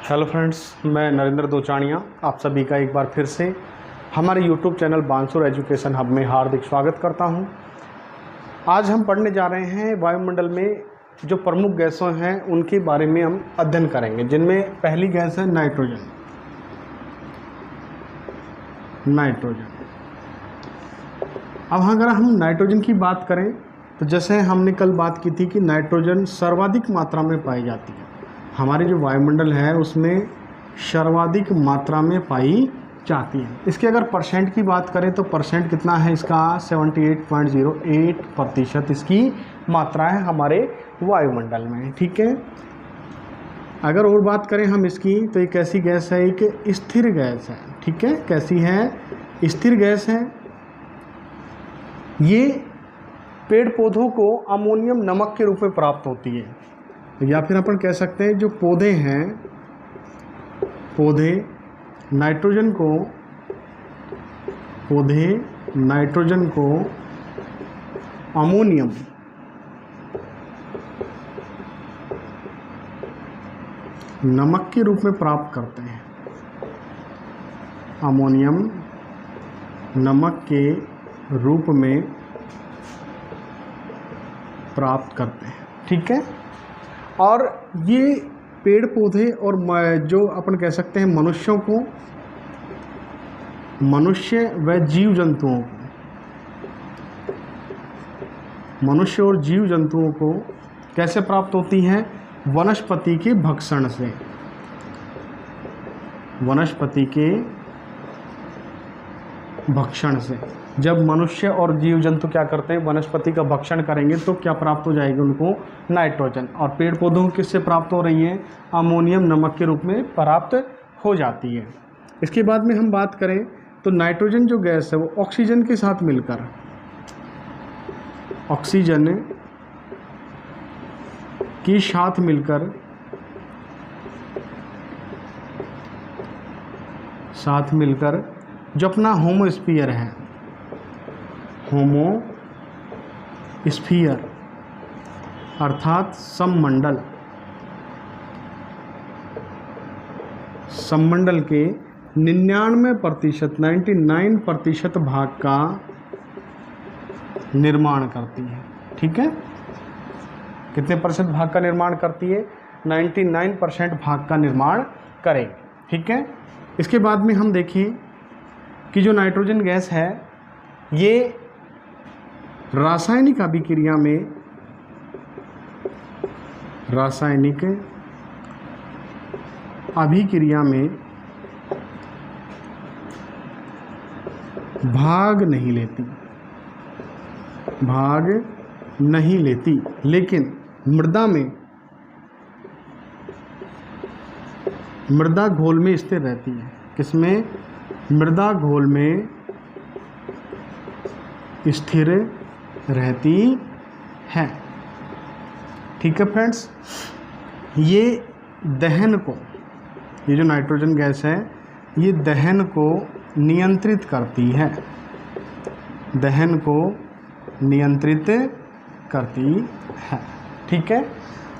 Hello friends, मैं नरेंद्र दोचाणिया आप सभी का एक बार फिर से हमारे YouTube channel Bansur education hub में हार्दिक स्वागत करता हूं। आज हम पढ़ने जा रहे हैं वायुमंडल में जो प्रमुख गैसों हैं उनके बारे में हम अध्ययन करेंगे, जिनमें पहली गैस है नाइट्रोजन। अब अगर हम नाइट्रोजन की बात करें तो जैसे हमने कल बात की थी कि नाइट्रोजन सर्वाधिक मात्रा में पाई जाती है। हमारे जो वायुमंडल है उसमें सर्वाधिक मात्रा में पाई जाती है। इसके अगर परसेंट की बात करें तो परसेंट कितना है इसका 78.08% इसकी मात्रा है हमारे वायुमंडल में। ठीक है, अगर और बात करें हम इसकी तो एक ऐसी गैस है, एक स्थिर गैस है। ठीक है, कैसी है? स्थिर गैस है। ये पेड़ पौधों को अमोनियम नमक के रूप में प्राप्त होती है, या फिर अपन कह सकते हैं जो पौधे हैं, पौधे नाइट्रोजन को अमोनियम नमक के रूप में प्राप्त करते हैं। अमोनियम नमक के रूप में प्राप्त करते हैं। ठीक है, और ये पेड़ पौधे और जो अपन कह सकते हैं मनुष्य व जीव जंतुओं को, मनुष्य और जीव जंतुओं को कैसे प्राप्त होती हैं? वनस्पति के भक्षण से। वनस्पति के भक्षण से जब मनुष्य और जीव जंतु क्या करते हैं? वनस्पति का भक्षण करेंगे तो क्या प्राप्त हो जाएगी उनको? नाइट्रोजन। और पेड़ पौधों किससे प्राप्त हो रही है? अमोनियम नमक के रूप में प्राप्त हो जाती है। इसके बाद में हम बात करें तो नाइट्रोजन जो गैस है वो ऑक्सीजन के साथ मिलकर, ऑक्सीजन के साथ मिलकर जो अपना होमोस्फीयर है, होमोस्फीयर अर्थात सममंडल के 99% भाग का निर्माण करती है। ठीक है, कितने परसेंट भाग का निर्माण करती है? 99% भाग का निर्माण करेगी। ठीक है, इसके बाद में हम देखें कि जो नाइट्रोजन गैस है ये रासायनिक अभिक्रिया में भाग नहीं लेती, लेकिन मृदा घोल में स्थिर रहती है। किसमें? मृदा घोल में स्थिर रहती है। ठीक है फ्रेंड्स, ये जो नाइट्रोजन गैस है ये दहन को नियंत्रित करती है, ठीक है।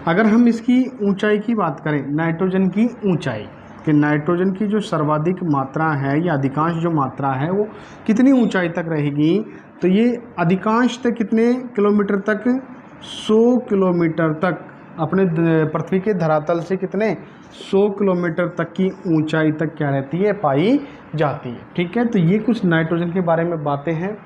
अगर हम इसकी ऊंचाई की बात करें, नाइट्रोजन की ऊंचाई, कि नाइट्रोजन की जो सर्वाधिक मात्रा है या अधिकांश जो मात्रा है वो कितनी ऊंचाई तक रहेगी? तो ये अधिकांश तक कितने किलोमीटर तक? 100 किलोमीटर तक, अपने पृथ्वी के धरातल से कितने? 100 किलोमीटर तक की ऊंचाई तक क्या रहती है? पाई जाती है। ठीक है, तो ये कुछ नाइट्रोजन के बारे में बातें हैं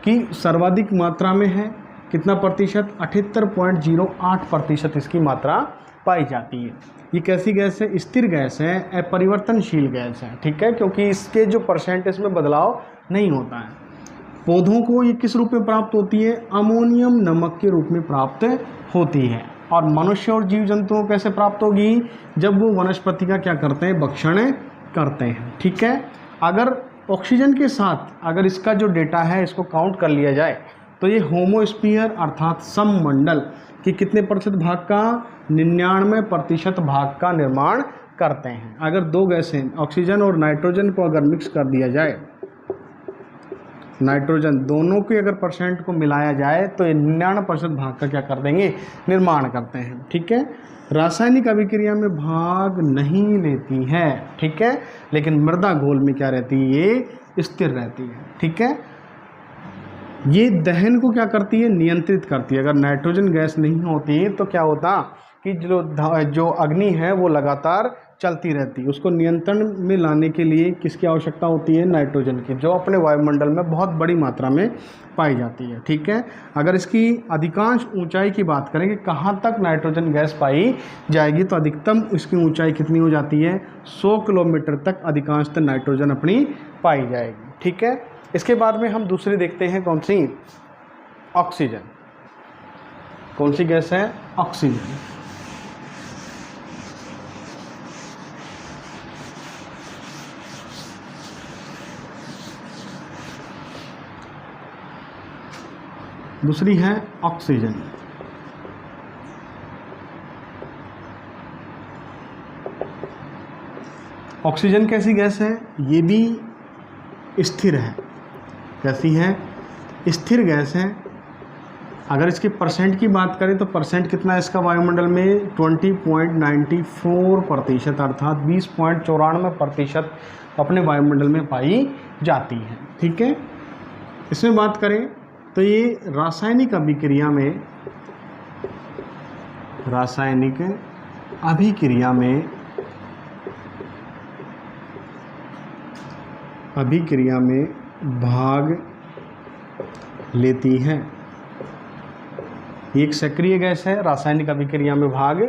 कि सर्वाधिक मात्रा में है कितना प्रतिशत? 78.08% इसकी मात्रा पाई जाती है। ये कैसी गैस है? स्थिर गैस है, अपरिवर्तनशील गैस है। ठीक है, क्योंकि इसके जो परसेंटेज में बदलाव नहीं होता है। पौधों को ये किस रूप में प्राप्त होती है? अमोनियम नमक के रूप में प्राप्त होती है। और मनुष्य और जीव जंतुओं को कैसे प्राप्त होगी? जब वो वनस्पति का क्या करते हैं? भक्षण करते हैं। ठीक है, अगर ऑक्सीजन के साथ अगर इसका जो डेटा है इसको काउंट कर लिया जाए तो ये होमोस्फीयर अर्थात सममंडल कि कितने प्रतिशत भाग का? 99% भाग का निर्माण करते हैं। अगर दो गैसें ऑक्सीजन और नाइट्रोजन को अगर मिक्स कर दिया जाए नाइट्रोजन, दोनों के अगर परसेंट को मिलाया जाए तो ये 99% भाग का क्या कर देंगे, निर्माण करते हैं। ठीक है, रासायनिक अभिक्रिया में भाग नहीं लेती है। ठीक है, लेकिन मृदा घोल में क्या रहती है, ये स्थिर रहती है। ठीक है, ये दहन को क्या करती है, नियंत्रित करती है। अगर नाइट्रोजन गैस नहीं होती तो क्या होता कि जो अग्नि है वो लगातार चलती रहती है। उसको नियंत्रण में लाने के लिए किसकी आवश्यकता होती है, नाइट्रोजन की, जो अपने वायुमंडल में बहुत बड़ी मात्रा में पाई जाती है। ठीक है, अगर इसकी अधिकांश ऊंचाई की बात करें कि कहाँ तक नाइट्रोजन गैस पाई जाएगी, तो अधिकतम इसकी ऊंचाई कितनी हो जाती है, 100 किलोमीटर तक अधिकांशतः नाइट्रोजन अपनी पाई जाएगी। ठीक है, इसके बाद में हम दूसरी देखते हैं, कौन सी, ऑक्सीजन। कौन सी गैस है, ऑक्सीजन। दूसरी है ऑक्सीजन। ऑक्सीजन कैसी गैस है, ये भी स्थिर है। कैसी है, स्थिर गैस है। अगर इसके परसेंट की बात करें तो परसेंट कितना है इसका वायुमंडल में, 20.94%, अर्थात 20.94% अपने वायुमंडल में पाई जाती है। ठीक है, इसमें बात करें तो ये रासायनिक अभिक्रिया में, रासायनिक अभिक्रिया में भाग लेती है। एक सक्रिय गैस है, रासायनिक अभिक्रिया में भाग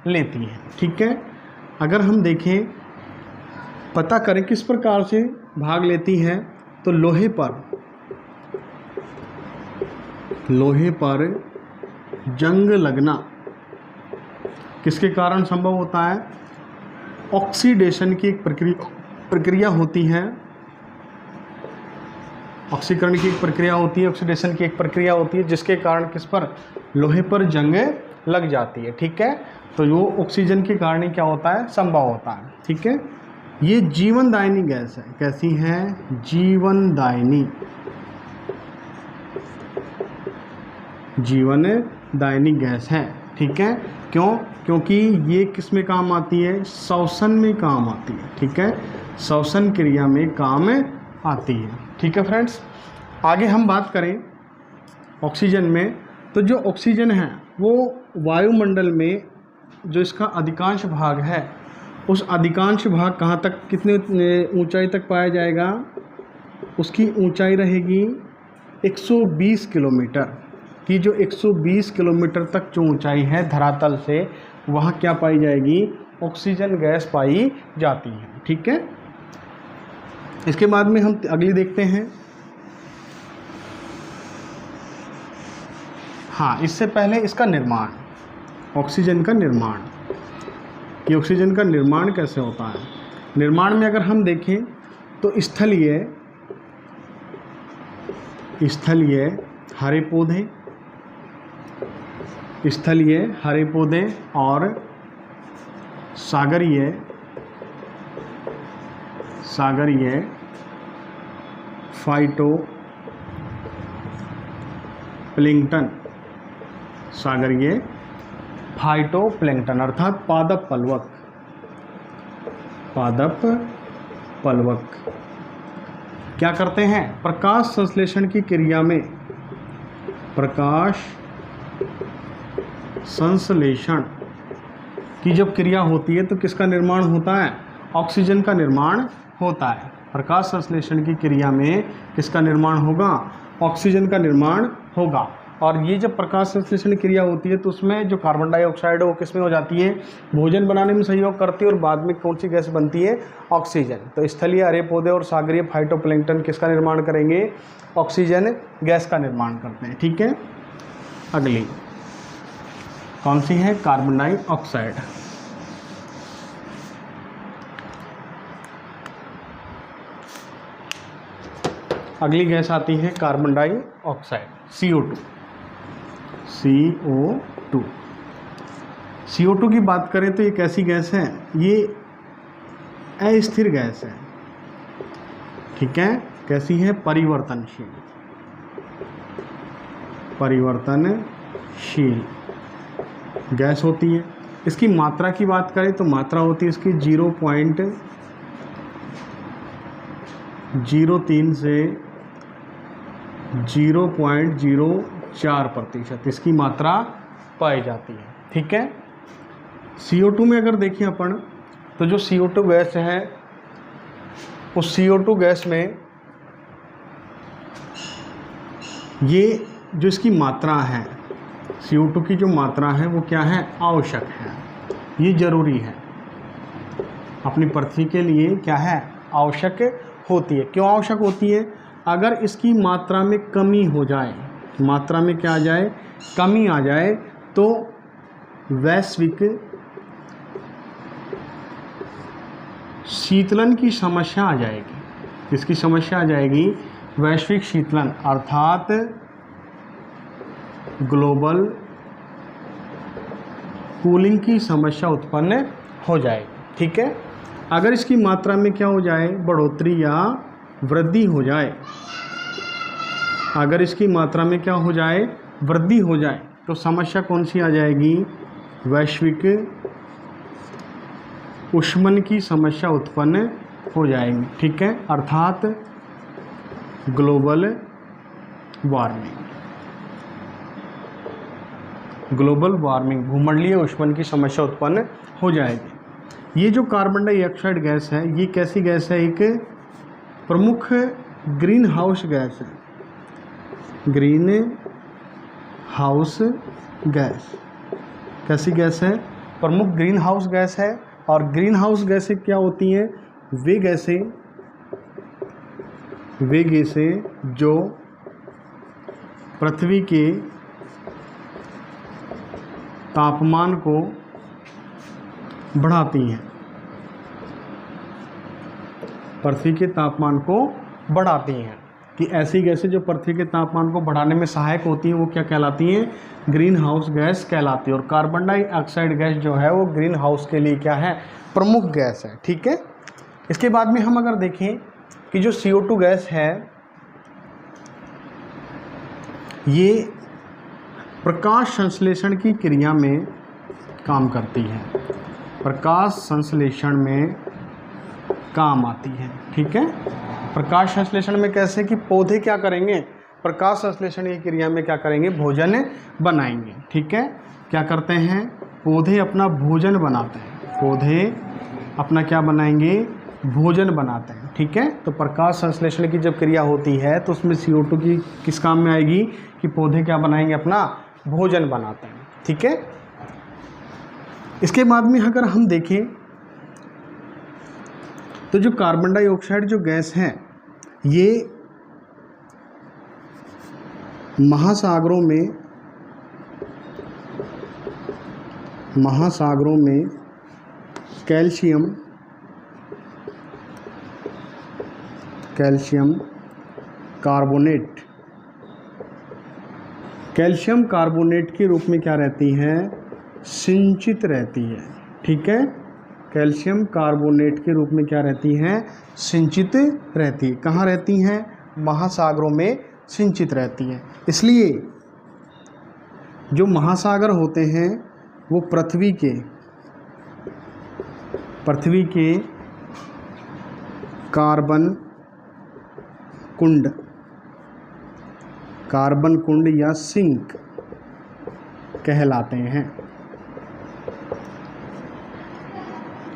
लेती है। ठीक है, अगर हम देखें, पता करें किस प्रकार से भाग लेती है, तो लोहे पर जंग लगना किसके कारण संभव होता है, ऑक्सीडेशन की एक प्रक्रिया होती है। ऑक्सीकरण की एक प्रक्रिया होती है, ऑक्सीडेशन की एक प्रक्रिया होती है, जिसके कारण किस पर, लोहे पर जंग लग जाती है। ठीक है, तो वो ऑक्सीजन के कारण ही क्या होता है, संभव होता है। ठीक है, ये जीवनदायिनी गैस है। कैसी है, जीवनदायिनी गैस है। ठीक है, क्यों, क्योंकि ये किस में काम आती है, श्वसन में काम आती है। ठीक है, श्वसन क्रिया में काम आती है। ठीक है फ्रेंड्स, आगे हम बात करें ऑक्सीजन में, तो जो ऑक्सीजन है वो वायुमंडल में जो इसका अधिकांश भाग है, उस अधिकांश भाग कहाँ तक, कितने ऊंचाई तक पाया जाएगा, उसकी ऊंचाई रहेगी 120 किलोमीटर की। जो 120 किलोमीटर तक जो ऊंचाई है धरातल से, वहाँ क्या पाई जाएगी, ऑक्सीजन गैस पाई जाती है। ठीक है, इसके बाद में हम अगली देखते हैं। हाँ, इससे पहले इसका निर्माण, ऑक्सीजन का निर्माण, कि ऑक्सीजन का निर्माण कैसे होता है। निर्माण में अगर हम देखें तो स्थलीय हरे पौधे और सागरीय फाइटोप्लैंक्टन, अर्थात पादप पलवक क्या करते हैं, प्रकाश संश्लेषण की क्रिया में, प्रकाश संश्लेषण की जब क्रिया होती है तो किसका निर्माण होता है, ऑक्सीजन का निर्माण होता है। प्रकाश संश्लेषण की क्रिया में किसका निर्माण होगा, ऑक्सीजन का निर्माण होगा। और ये जब प्रकाश संश्लेषण क्रिया होती है तो उसमें जो कार्बन डाइऑक्साइड है वो किस में हो जाती है, भोजन बनाने में सहयोग करती है, और बाद में कौन सी गैस बनती है, ऑक्सीजन। तो स्थलीय हरे पौधे और सागरीय फाइटोप्लैंक्टन किसका निर्माण करेंगे, ऑक्सीजन गैस का निर्माण करते हैं। ठीक है, अगली कौन सी है, कार्बन डाइऑक्साइड। अगली गैस आती है कार्बन डाइऑक्साइड, CO2 की बात करें तो ये कैसी गैस है, ये अस्थिर गैस है। ठीक है, कैसी है, परिवर्तनशील। अपरिवर्तनशील गैस होती है। इसकी मात्रा की बात करें तो मात्रा होती है इसकी 0.03 से 0.04% इसकी मात्रा पाई जाती है। ठीक है। CO2 में अगर देखें अपन तो जो CO2 गैस है उस CO2 गैस में ये जो इसकी मात्रा है, CO2 की जो मात्रा है वो क्या है, आवश्यक है, ये जरूरी है अपनी पृथ्वी के लिए, क्या है, आवश्यक होती है। क्यों आवश्यक होती है? अगर इसकी मात्रा में कमी हो जाए, मात्रा में क्या आ जाए, कमी आ जाए, तो वैश्विक शीतलन की समस्या आ जाएगी। इसकी समस्या आ जाएगी वैश्विक शीतलन, अर्थात ग्लोबल कूलिंग की समस्या उत्पन्न हो जाएगी। ठीक है। अगर इसकी मात्रा में क्या हो जाए, बढ़ोतरी या वृद्धि हो जाए, अगर इसकी मात्रा में क्या हो जाए, वृद्धि हो जाए, तो समस्या कौन सी आ जाएगी, वैश्विक ऊष्मन की समस्या उत्पन्न हो जाएगी। ठीक है, अर्थात ग्लोबल वार्मिंग, ग्लोबल वार्मिंग, भूमंडलीय ऊष्मन की समस्या उत्पन्न हो जाएगी। ये जो कार्बन डाइऑक्साइड गैस है, ये कैसी गैस है, एक प्रमुख ग्रीन हाउस गैस है, ग्रीन हाउस गैस। कैसी गैस है, प्रमुख ग्रीन हाउस गैस है। और ग्रीन हाउस गैसें क्या होती हैं, वे गैसें जो पृथ्वी के तापमान को बढ़ाती हैं, पृथ्वी के तापमान को बढ़ाती हैं, कि ऐसी गैसें जो पृथ्वी के तापमान को बढ़ाने में सहायक होती हैं, वो क्या कहलाती हैं, ग्रीन हाउस गैस कहलाती है। और कार्बन डाइऑक्साइड गैस जो है वो ग्रीन हाउस के लिए क्या है, प्रमुख गैस है। ठीक है। इसके बाद में हम अगर देखें कि जो CO2 गैस है ये प्रकाश संश्लेषण की क्रिया में काम करती है, प्रकाश संश्लेषण में काम आती है। ठीक है। प्रकाश संश्लेषण में कैसे, कि पौधे क्या करेंगे, प्रकाश संश्लेषण की क्रिया में क्या करेंगे, भोजन बनाएंगे। ठीक है। क्या करते हैं, पौधे अपना भोजन बनाते हैं, पौधे अपना क्या बनाएंगे, भोजन बनाते हैं। ठीक है। तो प्रकाश संश्लेषण की जब क्रिया होती है तो उसमें CO2 की किस काम में आएगी, कि पौधे क्या बनाएंगे, अपना भोजन बनाते हैं। ठीक है। इसके बाद में अगर हम देखें तो जो कार्बन डाइऑक्साइड जो गैस है ये महासागरों में कैल्शियम कार्बोनेट के रूप में क्या रहती है, सिंचित रहती है। ठीक है। कैल्शियम कार्बोनेट के रूप में क्या रहती हैं, सिंचित रहती है। कहाँ रहती हैं, महासागरों में सिंचित रहती हैं। इसलिए जो महासागर होते हैं वो पृथ्वी के कार्बन कुंड या सिंक कहलाते हैं,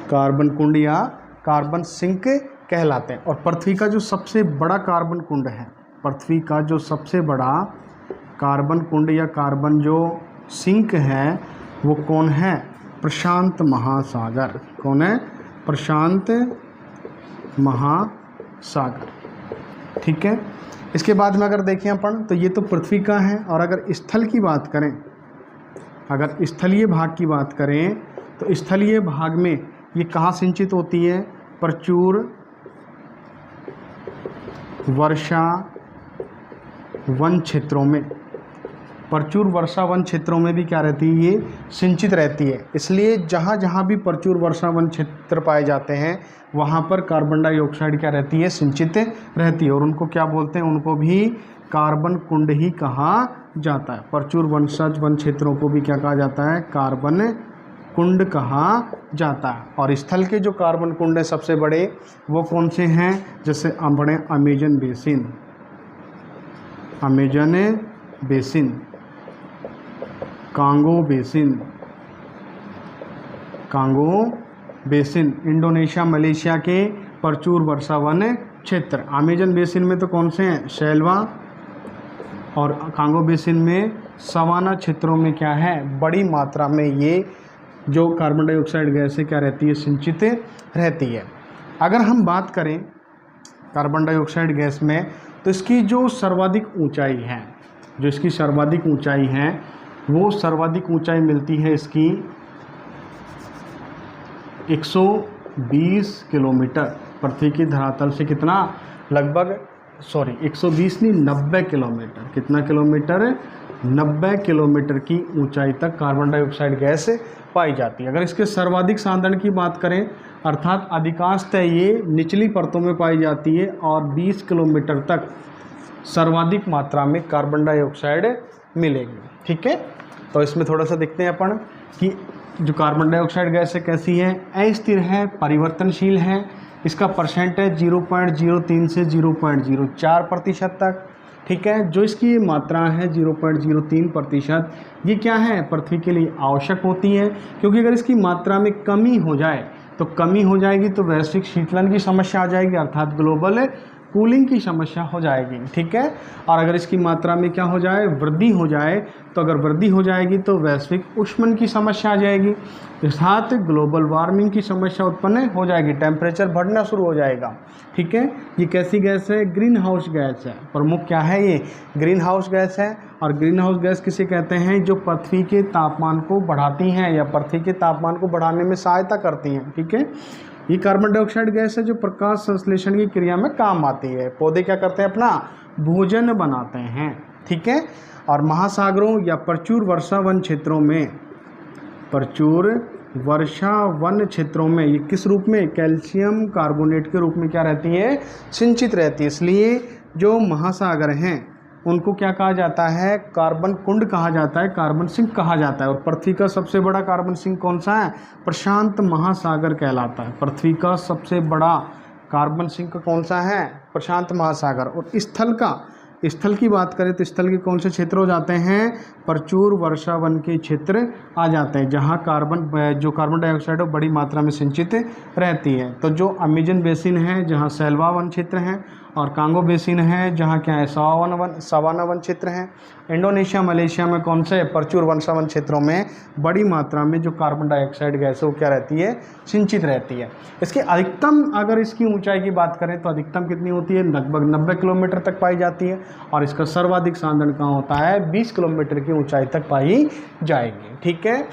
कार्बन कुंड या कार्बन सिंक कहलाते हैं। और पृथ्वी का जो सबसे बड़ा कार्बन कुंड है, पृथ्वी का जो सबसे बड़ा कार्बन कुंड या कार्बन जो सिंक है वो कौन है, प्रशांत महासागर। कौन है, प्रशांत महासागर। ठीक है। इसके बाद में अगर देखें अपन तो ये तो पृथ्वी का है। और अगर स्थल की बात करें, अगर स्थलीय भाग की बात करें तो स्थलीय भाग में ये कहाँ सिंचित होती है, प्रचुर वर्षा वन क्षेत्रों में, प्रचुर वर्षा वन क्षेत्रों में भी क्या रहती है, ये सिंचित रहती है। इसलिए जहाँ जहाँ भी प्रचुर वर्षा वन क्षेत्र पाए जाते हैं वहाँ पर कार्बन डाइऑक्साइड क्या रहती है, सिंचित रहती है। और उनको क्या बोलते हैं, उनको भी कार्बन कुंड ही कहा जाता है। प्रचुर वनस्पति वन क्षेत्रों को भी क्या कहा जाता है? कार्बन कुंड कहा जाता है। और स्थल के जो कार्बन कुंड है सबसे बड़े वो कौन से हैं? जैसे बड़े Amazon basin, Amazon basin, Congo basin, Congo basin, Indonesia Malaysia के प्रचुर वर्षा वन क्षेत्र। अमेजन बेसिन में तो कौन से हैं? शेल्वा, और कांगो बेसिन में सवाना क्षेत्रों में क्या है? बड़ी मात्रा में ये जो कार्बन डाइऑक्साइड गैस है क्या रहती है? सिंचित रहती है। अगर हम बात करें कार्बन डाइऑक्साइड गैस में तो इसकी जो सर्वाधिक ऊंचाई है, जो इसकी सर्वाधिक ऊंचाई है वो सर्वाधिक ऊंचाई मिलती है इसकी 120 किलोमीटर पृथ्वी की धरातल से। कितना? लगभग 120 नहीं 90 किलोमीटर। कितना किलोमीटर? 90 किलोमीटर की ऊंचाई तक कार्बन डाइऑक्साइड गैस पाई जाती है। अगर इसके सर्वाधिक सांद्रण की बात करें अर्थात अधिकांशतः ये निचली परतों में पाई जाती है और 20 किलोमीटर तक सर्वाधिक मात्रा में कार्बन डाइऑक्साइड मिलेगी। ठीक है, तो इसमें थोड़ा सा देखते हैं अपन कि जो कार्बन डाइऑक्साइड गैस है कैसी है? अस्थिर है, परिवर्तनशील है। इसका परसेंटेज 0.03 से 0.04% तक। ठीक है, जो इसकी मात्रा है 0.03%, ये क्या है? पृथ्वी के लिए आवश्यक होती है, क्योंकि अगर इसकी मात्रा में कमी हो जाए तो कमी हो जाएगी तो वैश्विक शीतलन की समस्या आ जाएगी अर्थात ग्लोबल कूलिंग की समस्या हो जाएगी। ठीक है, और अगर इसकी मात्रा में क्या हो जाए? वृद्धि हो जाए, तो अगर वृद्धि हो जाएगी तो वैश्विक उष्मन की समस्या आ जाएगी अर्थात ग्लोबल वार्मिंग की समस्या उत्पन्न हो जाएगी, टेम्परेचर बढ़ना शुरू हो जाएगा। ठीक है, ये कैसी गैस है? ग्रीन हाउस गैस है। प्रमुख क्या है? ये ग्रीन हाउस गैस है। और ग्रीन हाउस गैस किसे कहते हैं? जो पृथ्वी के तापमान को बढ़ाती हैं या पृथ्वी के तापमान को बढ़ाने में सहायता करती हैं। ठीक है, ये कार्बन डाइऑक्साइड गैस है जो प्रकाश संश्लेषण की क्रिया में काम आती है। पौधे क्या करते हैं? अपना भोजन बनाते हैं। ठीक है, और महासागरों या प्रचुर वर्षा वन क्षेत्रों में, प्रचुर वर्षा वन क्षेत्रों में ये किस रूप में? कैल्शियम कार्बोनेट के रूप में क्या रहती है? सिंचित रहती है। इसलिए जो महासागर हैं उनको क्या कहा जाता है? कार्बन कुंड कहा जाता है, कार्बन सिंक कहा जाता है। और पृथ्वी का सबसे बड़ा कार्बन सिंक कौन सा है? प्रशांत महासागर कहलाता है। पृथ्वी का सबसे बड़ा कार्बन सिंक कौन सा है? प्रशांत महासागर। और स्थल की बात करें तो स्थल के कौन से क्षेत्र हो जाते हैं? प्रचुर वर्षा वन के क्षेत्र आ जाते हैं, जहां जो कार्बन डाइऑक्साइड है बड़ी मात्रा में सिंचित रहती है। तो जो अमेजन बेसिन है जहां सैल्वा वन क्षेत्र हैं, और कांगो बेसिन है जहाँ क्या है? सवाना वन क्षेत्र हैं। इंडोनेशिया मलेशिया में कौन से? प्रचुर वर्षा वन क्षेत्रों में बड़ी मात्रा में जो कार्बन डाइऑक्साइड गैस है वो क्या रहती है? सिंचित रहती है। इसकी अधिकतम अगर इसकी ऊंचाई की बात करें तो अधिकतम कितनी होती है? लगभग 90 किलोमीटर तक पाई जाती है। और इसका सर्वाधिक सांद्रण कहाँ होता है? 20 किलोमीटर की ऊंचाई तक पाई जाएगी। ठीक है,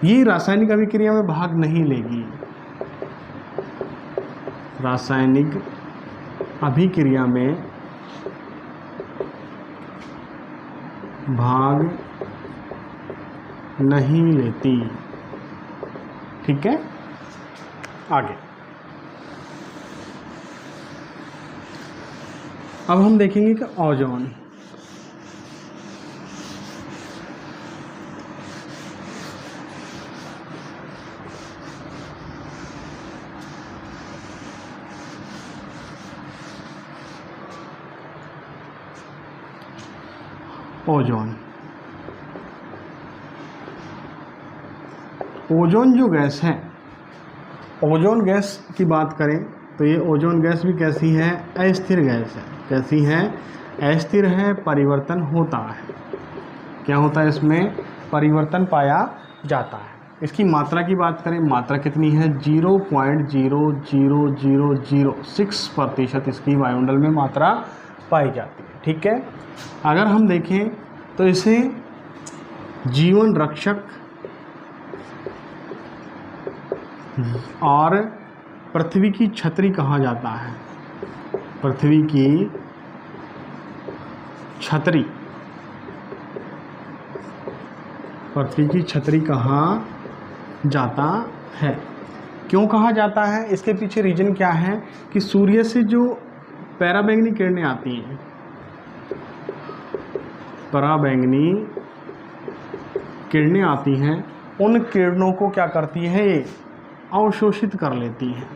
ये रासायनिक अभिक्रिया में भाग नहीं लेगी, रासायनिक अभिक्रिया में भाग नहीं लेती। ठीक है, आगे अब हम देखेंगे कि ओजोन। ओजोन जो गैस है, ओजोन गैस की बात करें तो ये ओजोन गैस भी कैसी है? अस्थिर गैस है। कैसी है? अस्थिर है, परिवर्तन होता है। क्या होता है? इसमें परिवर्तन पाया जाता है। इसकी मात्रा की बात करें, मात्रा कितनी है? 0.00006% इसकी वायुमंडल में मात्रा पाई जाती है। ठीक है, अगर हम देखें तो इसे जीवन रक्षक और पृथ्वी की छतरी कहा जाता है। पृथ्वी की छतरी, पृथ्वी की छतरी कहा जाता है। क्यों कहा जाता है? इसके पीछे रीजन क्या है कि सूर्य से जो पैराबैंगनी किरणें आती हैं, पराबैंगनी किरणें आती हैं, उन किरणों को क्या करती है, ये अवशोषित कर लेती हैं,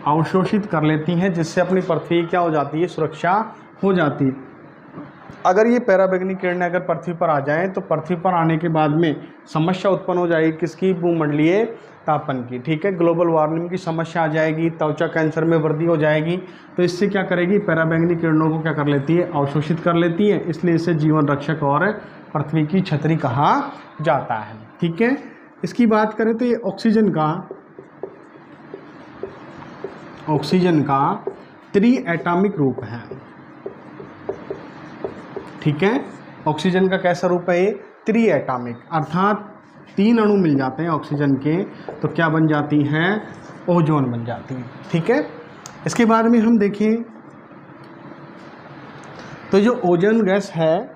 अवशोषित कर लेती हैं, जिससे अपनी पृथ्वी क्या हो जाती है, सुरक्षा हो जाती है। अगर ये पराबैंगनी किरणें अगर पृथ्वी पर आ जाएं तो पृथ्वी पर आने के बाद में समस्या उत्पन्न हो जाएगी, किसकी, भूमंडलीय तापन की, ठीक है, ग्लोबल वार्मिंग की समस्या आ जाएगी, त्वचा कैंसर में वृद्धि हो जाएगी। तो इससे क्या करेगी, पराबैंगनी किरणों को क्या कर लेती है, अवशोषित कर लेती है, इसलिए इसे जीवन रक्षक और पृथ्वी की छतरी कहा जाता है, ठीक है। इसकी बात करें तो ये ऑक्सीजन का त्रि एटॉमिक रूप है, ठीक है। ऑक्सीजन का कैसा रूप है, ये त्रि एटॉमिक, अर्थात 3 अणु मिल जाते हैं ऑक्सीजन के, तो क्या बन जाती हैं, ओजोन बन जाती है, ठीक है। इसके बाद में हम देखें तो जो ओजोन गैस है,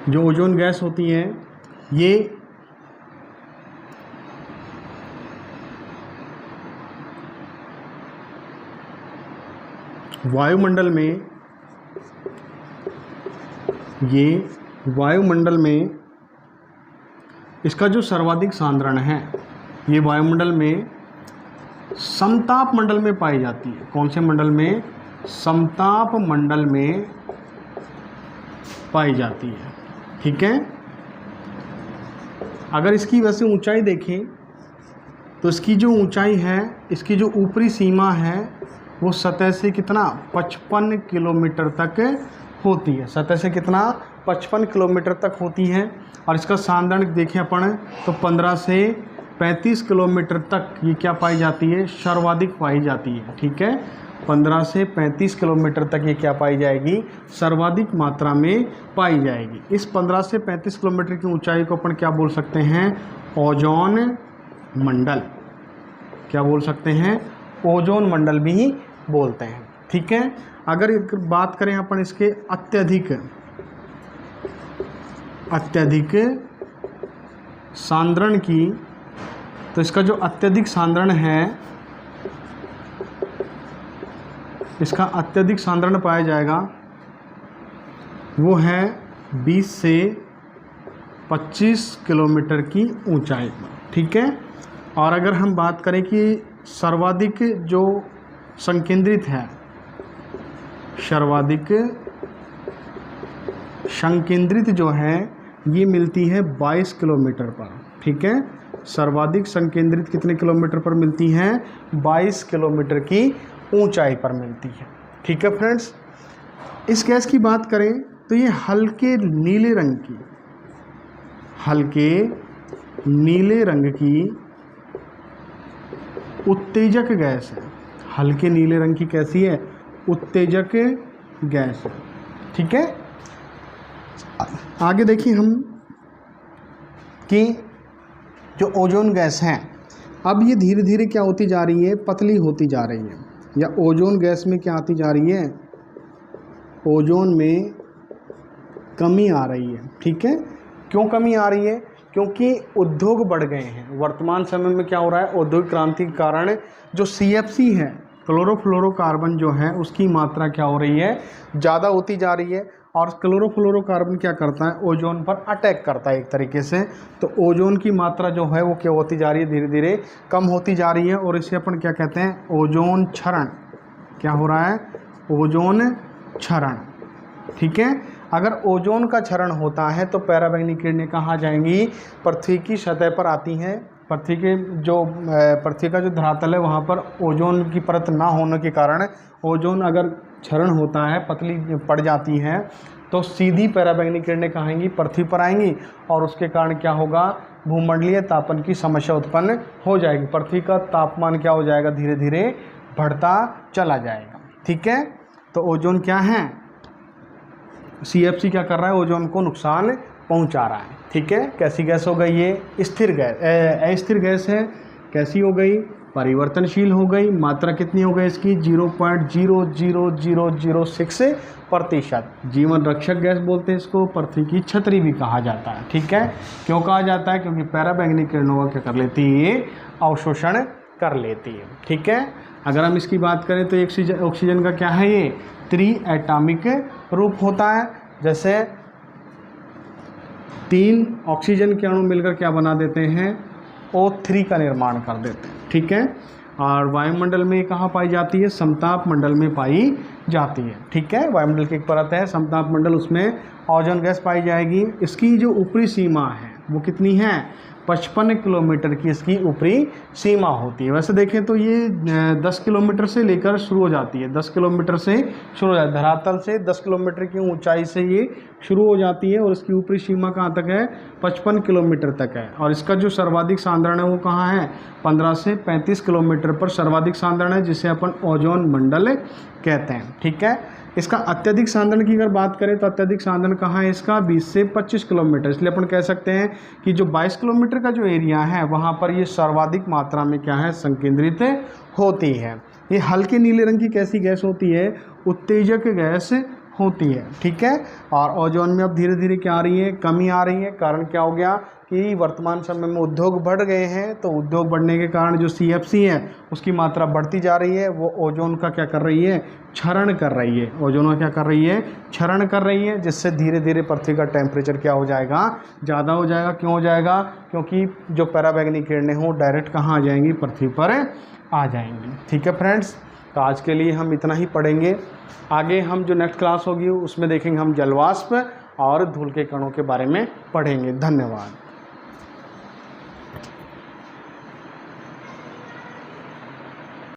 जो ओजोन गैस होती है, ये वायुमंडल में इसका जो सर्वाधिक सांद्रण है, ये वायुमंडल में समताप मंडल में पाई जाती है। कौन से मंडल में, समताप मंडल में पाई जाती है, ठीक है। अगर इसकी वैसे ऊंचाई देखें तो इसकी जो ऊंचाई है, इसकी जो ऊपरी सीमा है वो सतह से कितना, 55 किलोमीटर तक होती है, सतह से कितना, 55 किलोमीटर तक होती है। और इसका सांद्रण देखें अपन तो 15 से 35 किलोमीटर तक ये क्या पाई जाती है, सर्वाधिक पाई जाती है, ठीक है। 15 से 35 किलोमीटर तक ये क्या पाई जाएगी, सर्वाधिक मात्रा में पाई जाएगी। इस 15 से 35 किलोमीटर की ऊंचाई को अपन क्या बोल सकते हैं, ओजोन मंडल, क्या बोल सकते हैं, ओजोन मंडल भी बोलते हैं, ठीक है। अगर बात करें अपन इसके अत्यधिक सांद्रण की, तो इसका जो अत्यधिक सांद्रण है, इसका अत्यधिक सांद्रण पाया जाएगा वो है 20 से 25 किलोमीटर की ऊंचाई पर, ठीक है। और अगर हम बात करें कि सर्वाधिक जो संकेंद्रित है, सर्वाधिक संकेंद्रित जो है ये मिलती है 22 किलोमीटर पर, ठीक है। सर्वाधिक संकेंद्रित कितने किलोमीटर पर मिलती है, 22 किलोमीटर की ऊंचाई पर मिलती है, ठीक है फ्रेंड्स। इस गैस की बात करें तो ये हल्के नीले रंग की उत्तेजक गैस है, हल्के नीले रंग की कैसी है, उत्तेजक गैस है, ठीक है। आगे देखिए हम कि जो ओजोन गैस है, अब ये धीरे धीरे क्या होती जा रही है, पतली होती जा रही है, या ओजोन गैस में क्या आती जा रही है, ओजोन में कमी आ रही है, ठीक है। क्यों कमी आ रही है, क्योंकि उद्योग बढ़ गए हैं। वर्तमान समय में क्या हो रहा है, औद्योगिक क्रांति के कारण जो CFC है, क्लोरोफ्लोरोकार्बन जो है, उसकी मात्रा क्या हो रही है, ज़्यादा होती जा रही है। और क्लोरोफ्लोरोकार्बन क्या करता है, ओजोन पर अटैक करता है एक तरीके से। तो ओजोन की मात्रा जो है वो क्या होती जा रही है, धीरे धीरे कम होती जा रही है, और इसे अपन क्या कहते हैं, ओजोन क्षरण। क्या हो रहा है, ओजोन क्षरण, ठीक है। अगर ओजोन का क्षरण होता है तो पराबैंगनी किरणें कहाँ जाएंगी, पृथ्वी की सतह पर आती हैं। पृथ्वी का जो धरातल है वहाँ पर ओजोन की परत ना होने के कारण ओजोन अगर क्षरण होता है, पतली पड़ जाती है, तो सीधी पराबैंगनी किरणें कहाँ आएंगी, पृथ्वी पर आएंगी, और उसके कारण क्या होगा, भूमंडलीय तापन की समस्या उत्पन्न हो जाएगी। पृथ्वी का तापमान क्या हो जाएगा, धीरे धीरे बढ़ता चला जाएगा, ठीक है। तो ओजोन क्या है, CFC क्या कर रहा है, ओजोन को नुकसान पहुंचा रहा है, ठीक है। कैसी गैस हो गई ये, स्थिर गैस, अस्थिर गैस है। कैसी हो गई, परिवर्तनशील हो गई। मात्रा कितनी हो गई इसकी, 0.00006%। जीवन रक्षक गैस बोलते हैं इसको, पृथ्वी की छतरी भी कहा जाता है, ठीक है। क्यों कहा जाता है, क्योंकि पराबैंगनी किरणों का क्या कर लेती है, ये अवशोषण कर लेती है। ठीक है, अगर हम इसकी बात करें तो ऑक्सीजन का क्या है, ये त्रि एटॉमिक रूप होता है। जैसे 3 ऑक्सीजन के अणु मिलकर क्या बना देते हैं, O3 का निर्माण कर देते हैं। ठीक है, और वायुमंडल में कहाँ पाई जाती है, समताप मंडल में पाई जाती है। ठीक है, वायुमंडल की एक परत है समताप मंडल, उसमें ओजोन गैस पाई जाएगी। इसकी जो ऊपरी सीमा है वो कितनी है, 55 किलोमीटर की इसकी ऊपरी सीमा होती है। वैसे देखें तो ये 10 किलोमीटर से लेकर शुरू हो जाती है, 10 किलोमीटर से शुरू हो जाती है, धरातल से 10 किलोमीटर की ऊंचाई से ये शुरू हो जाती है और इसकी ऊपरी सीमा कहाँ तक है, 55 किलोमीटर तक है। और इसका जो सर्वाधिक सांद्रण है वो कहाँ है, 15 से 35 किलोमीटर पर सर्वाधिक सांद्रण है, जिसे अपन ओजोन मंडल कहते हैं। ठीक है, इसका अत्यधिक सांद्रण की अगर बात करें तो अत्यधिक सांद्रण कहाँ है इसका, 20 से 25 किलोमीटर। इसलिए अपन कह सकते हैं कि जो 22 किलोमीटर का जो एरिया है वहाँ पर ये सर्वाधिक मात्रा में क्या है, संकेंद्रित होती है। ये हल्के नीले रंग की कैसी गैस होती है, उत्तेजक गैस होती है। ठीक है, और ओजोन में अब धीरे धीरे क्या आ रही है, कमी आ रही है। कारण क्या हो गया कि वर्तमान समय में उद्योग बढ़ गए हैं, तो उद्योग बढ़ने के कारण जो CFC है उसकी मात्रा बढ़ती जा रही है, वो ओजोन का क्या कर रही है, क्षरण कर रही है। ओजोन का क्या कर रही है, क्षरण कर रही है, जिससे धीरे धीरे पृथ्वी का टेम्परेचर क्या हो जाएगा, ज़्यादा हो जाएगा। क्यों हो जाएगा, क्योंकि जो पराबैंगनी किरणें हों डायरेक्ट कहाँ आ जाएंगी, पृथ्वी पर आ जाएंगी। ठीक है फ्रेंड्स, तो आज के लिए हम इतना ही पढ़ेंगे। आगे हम जो नेक्स्ट क्लास होगी उसमें देखेंगे हम जलवाष्प और धूल के कणों के बारे में पढ़ेंगे। धन्यवाद।